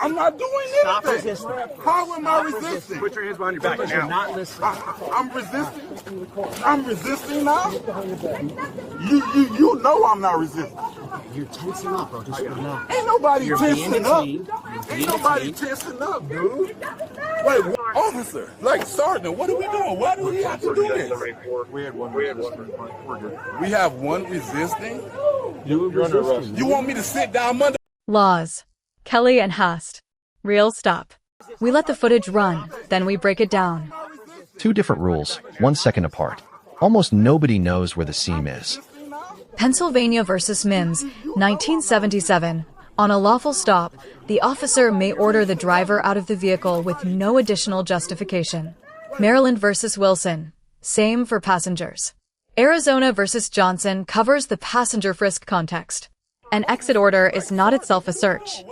I'm not doing Stop anything. resisting. How am I resisting? Put your hands behind your back Because you're now. not listening. I'm resisting. I'm resisting now. You know I'm not resisting. You're tensing up, bro. Just relax. Ain't nobody You're being tensing up. detained. Ain't nobody tensing up, dude. Wait, officer, like sergeant, what are we doing? Why do we have to do this? We had one. We're good. We have one resisting. You're under arrest. You want me to sit down, mother? Lawz, Keli and Hast. Real stop. We let the footage run, then we break it down. Two different rules, 1 second apart. Almost nobody knows where the seam is. Pennsylvania versus Mims, 1977. On a lawful stop, the officer may order the driver out of the vehicle with no additional justification. Maryland versus Wilson. Same for passengers. Arizona versus Johnson covers the passenger frisk context. An exit order is not itself a search.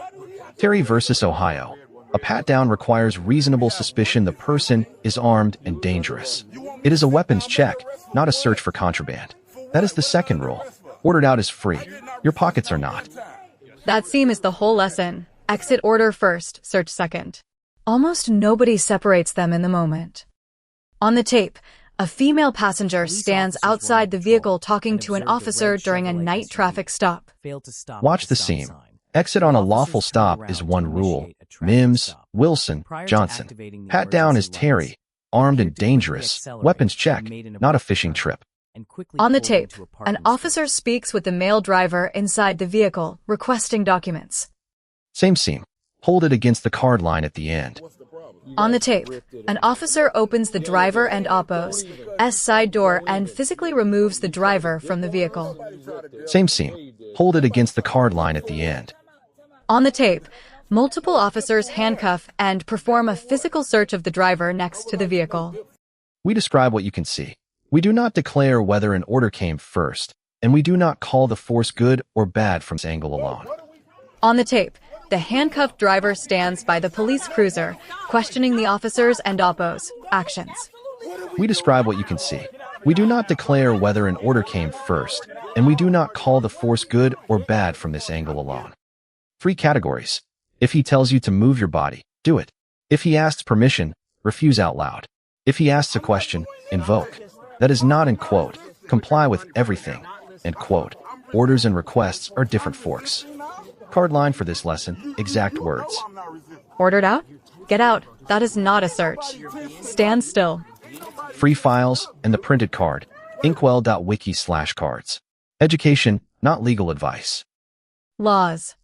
Terry versus Ohio. A pat-down requires reasonable suspicion the person is armed and dangerous. It is a weapons check, not a search for contraband. That is the second rule. Ordered out is free. Your pockets are not. That seam is the whole lesson. Exit order first, search second. Almost nobody separates them in the moment. On the tape, a female passenger stands outside the vehicle talking to an officer during a night traffic stop. Watch the seam. Exit on a lawful stop is one rule. Mims, Wilson, Johnson. Pat down is Terry. Armed and dangerous. Weapons check, not a fishing trip. On the tape, an officer speaks with the male driver inside the vehicle, requesting documents. Same seam. Hold it against the card line at the end. On the tape, an officer opens the driver and oppo's side door and physically removes the driver from the vehicle. Same seam. Hold it against the card line at the end. On the tape, multiple officers handcuff and perform a physical search of the driver next to the vehicle. We describe what you can see. We do not declare whether an order came first, and we do not call the force good or bad from this angle alone. On the tape, the handcuffed driver stands by the police cruiser, questioning the officers and oppo's actions. We describe what you can see. We do not declare whether an order came first, and we do not call the force good or bad from this angle alone. 3 categories. If he tells you to move your body, do it. If he asks permission, refuse out loud. If he asks a question, invoke. That is not in quote, comply with everything, end quote. Orders and requests are different forks. Card line for this lesson, exact words. Ordered out? Get out. That is not a search. Stand still. Free files and the printed card. Inkwell.wiki/cards. Education, not legal advice. Lawz.